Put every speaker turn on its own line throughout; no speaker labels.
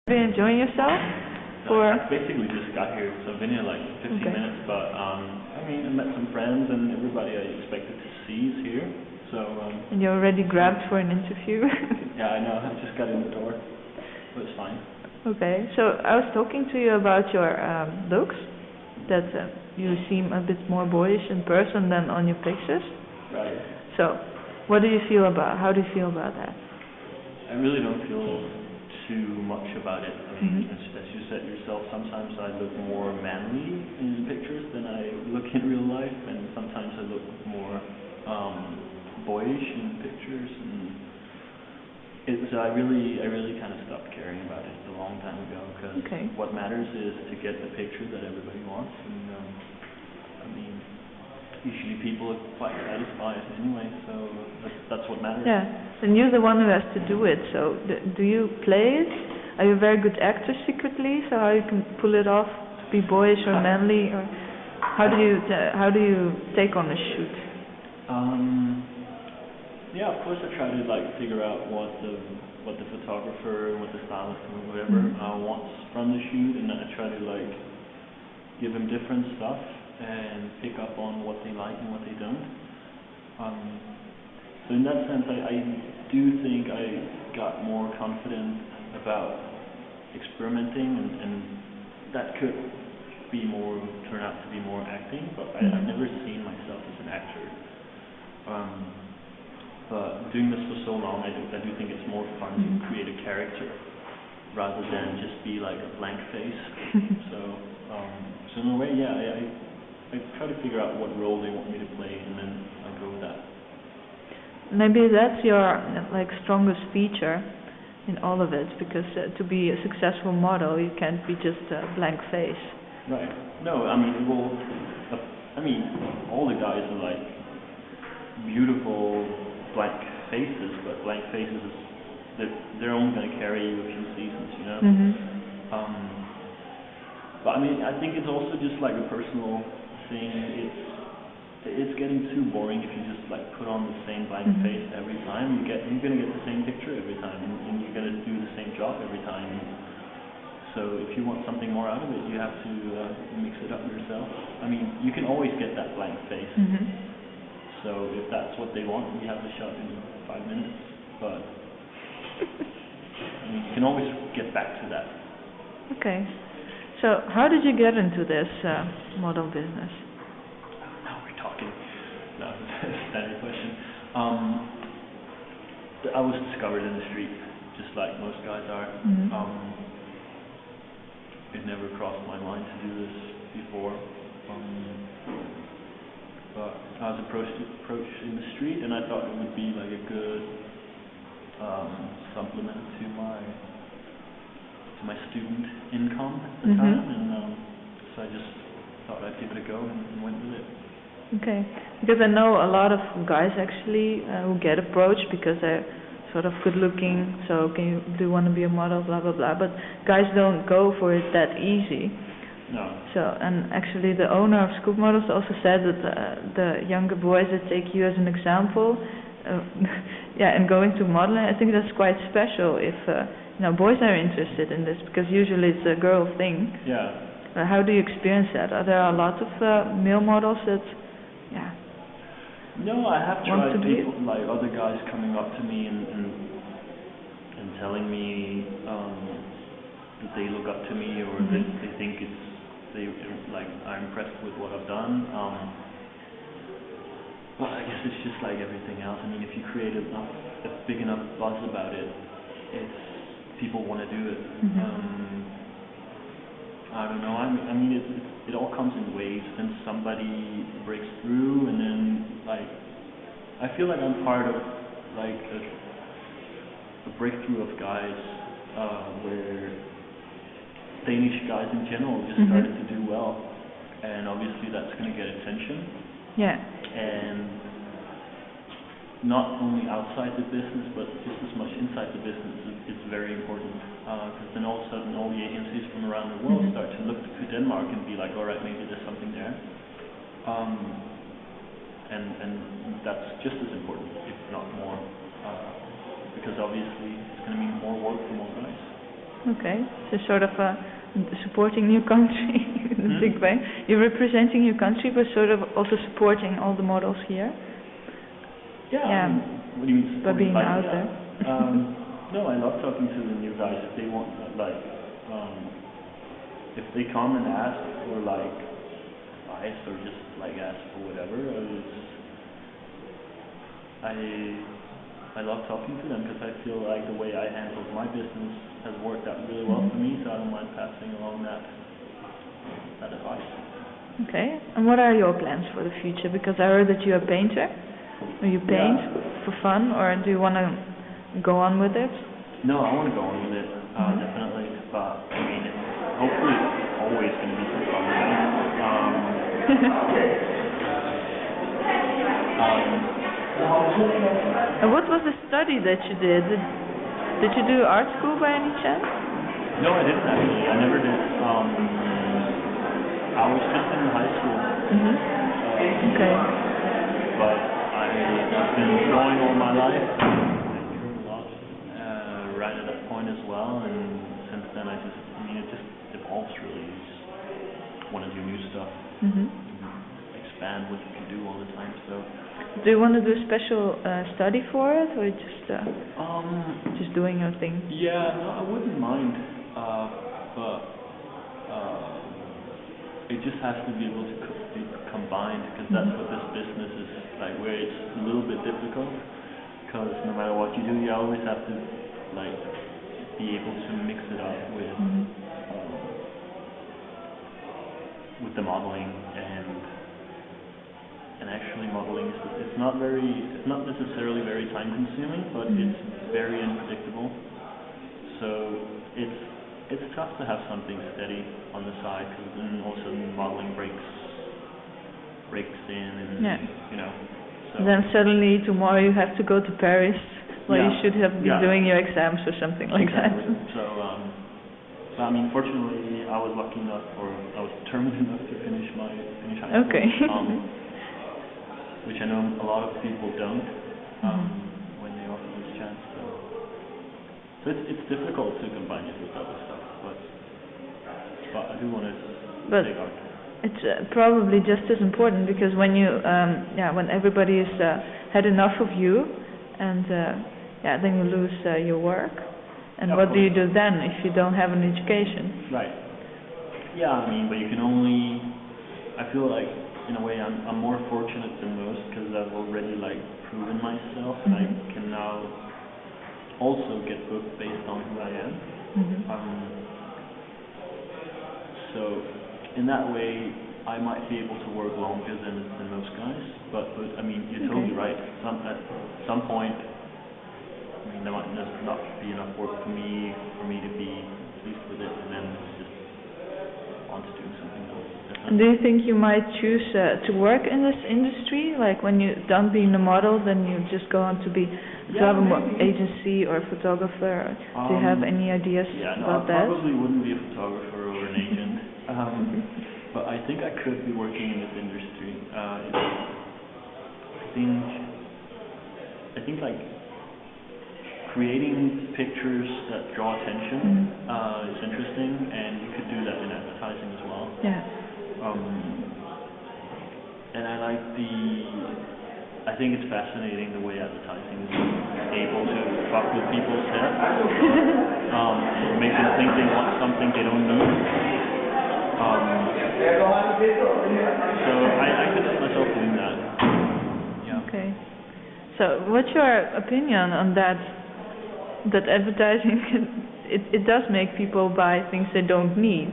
Are you enjoying yourself?
I basically just got here, so I've been here like 15 minutes, but I met some friends and everybody I expected to see is here, so...
And you're already grabbed for an interview?
Yeah, I know, I just got in the door, but it's fine.
Okay, so I was talking to you about your looks, that you seem a bit more boyish in person than on your pictures.
Right.
So, how do you feel about that?
I really don't feel too much about it. I mean, as you said yourself, sometimes I look more manly in pictures than I look in real life, and sometimes I look more boyish in pictures. And I really kind of stopped caring about it a long time ago, because what matters is to get the picture that everybody wants. And usually people are quite satisfied anyway, so that's what matters.
Yeah, and you're the one who has to do it, so do you play it? Are you a very good actor secretly, so how you can pull it off to be boyish or manly, or how do you take on a shoot?
Yeah, of course I try to figure out what the photographer, what the stylist or whatever wants from the shoot, and I try to give them different stuff and pick up on what they like and what they don't. So in that sense, I do think I got more confident about experimenting, and that could turn out to be more acting, but I've never seen myself as an actor. But doing this for so long, I do think it's more fun to create a character rather than just be like a blank face. So in a way, yeah, I try to figure out what role they want me to play, and then I go with that.
Maybe that's your strongest feature in all of it, because to be a successful model, you can't be just a blank face.
Right. No, all the guys are beautiful blank faces, but blank faces they're only going to carry you a few seasons, you know. But I think it's also just a personal thing. It's getting too boring if you just put on the same blank face every time. You're going to get the same picture every time, and you're going to do the same job every time. So if you want something more out of it, you have to mix it up yourself. You can always get that blank face. So if that's what they want, we have the shot in 5 minutes. But you can always get back to that. Okay.
So how did you get into this model business?
Now we're talking. No, standard question. I was discovered in the street, just like most guys are. It never crossed my mind to do this before. But I was approached in the street, and I thought it would be a good supplement to my student income at the time, and so I just thought I'd give it a go and went with it. Okay,
because I know a lot of guys actually who get approached because they're sort of good looking, so do you want to be a model, blah blah blah, but guys don't go for it that easy.
No.
So, and actually the owner of Scoop Models also said that the younger boys that take you as an example, and going to modeling, I think that's quite special if boys are interested in this, because usually it's a girl thing.
Yeah.
How do you experience that? Are there a lot of male models that,
No, I have tried people, other guys coming up to me and telling me that they look up to me, or that they think they are impressed with what I've done. Well, I guess it's just like everything else. If you create a big enough buzz about it, people want to do it. I don't know. It all comes in waves. Then somebody breaks through, and then I feel like I'm part of a breakthrough of guys where Danish guys in general just started to do well, and obviously that's going to get attention.
Yeah.
And not only outside the business, but just as much inside the business is very important. Because then all of a sudden all the agencies from around the world start to look to Denmark and be like, all right, maybe there's something there. And that's just as important, if not more, because obviously it's going to mean more work for more guys.
Okay, so sort of supporting your country in a big way. You're representing your country, but sort of also supporting all the models here.
Yeah. What do you mean
by being out there?
No, I love talking to the new guys. If they want, if they come and ask for advice or just ask for whatever, I love talking to them because I feel like the way I handled my business has worked out really well for me, so I don't mind passing along that advice.
Okay, and what are your plans for the future? Because I heard that you're a painter. Do you paint for fun, or do you want to go on with it?
No, I want to go on with it, definitely. But I mean, hopefully it's always going to be for fun.
And what was the study that you did? Did you do art school by any chance?
No, I didn't actually. I never did. I was just in high school.
Okay.
But I've been drawing all my life. I drew a lot right at that point as well, and since then it just evolves really. You just want to do new stuff, expand what you can do all the time. So.
Do you want to do a special study for it, or just doing your thing?
Yeah, no, I wouldn't mind, but it just has to be able to be combined, because that's what this business is where it's a little bit difficult, because no matter what you do, you always have to be able to mix it up with the modeling and actually modeling it's not necessarily very time consuming, but it's very unpredictable. So it's tough to have something steady on the side, because then all of a sudden modeling breaks in, and So
then suddenly tomorrow you have to go to Paris, where you should have been doing your exams or something like that.
So I mean, fortunately, I was lucky enough, or I was determined enough to finish high school.
Okay.
Which I know a lot of people don't when they offer this chance. So it's difficult to combine it with other stuff, but I do want to take art.
It's probably just as important, because when when everybody has had enough of you, and then you lose your work. And what do you do then if you don't have an education?
Right. Yeah, I mean, but you can only. I feel like, in a way, I'm more fortunate than most, because I've already proven myself, and I can now also get booked based on who I am. So in that way, I might be able to work longer than most guys. But I mean, you're totally right. At some point, I mean, there might not be enough work for me to be pleased with it, and then just on to doing something else.
And do you think you might choose to work in this industry? Like when you're done being a model, then you just go on to have an agency or a photographer? Do you have any ideas about that?
I probably wouldn't be a photographer or an agent, but I think I could be working in this industry. I think creating pictures that draw attention is interesting, and you could do that in advertising as well.
Yeah.
And I think it's fascinating the way advertising is able to fuck with people's heads, make them think they want something they don't need. So I could see myself doing that. Yeah.
Okay. So what's your opinion on that advertising, it does make people buy things they don't need?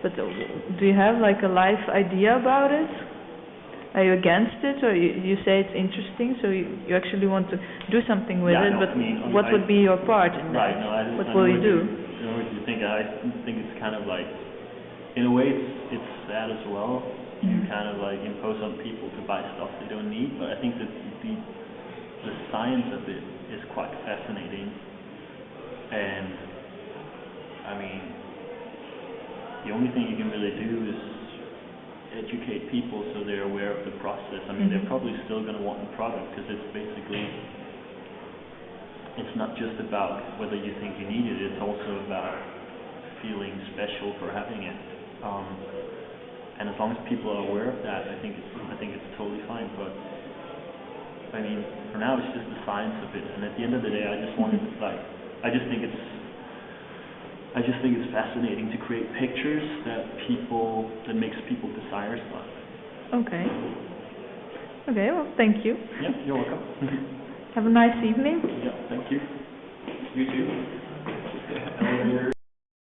But do you have a life idea about it? Are you against it, or you say it's interesting, so you actually want to do something with it? But what would be your part in that?
Right.
What will you do?
I know what you think. I think it's kind of in a way, it's sad as well. You kind of impose on people to buy stuff they don't need. But I think that the science of it is quite fascinating, and I mean, the only thing you can really do is educate people so they're aware of the process. I mean, they're probably still going to want the product, because it's basically it's not just about whether you think you need it, it's also about feeling special for having it. And as long as people are aware of that, I think it's totally fine. But I mean, for now, it's just the science of it. And at the end of the day, I just think it's fascinating to create pictures that makes people desire stuff.
Okay. Okay. Well, thank you.
Yeah, you're welcome.
Have a nice evening.
Yeah, thank you. You too.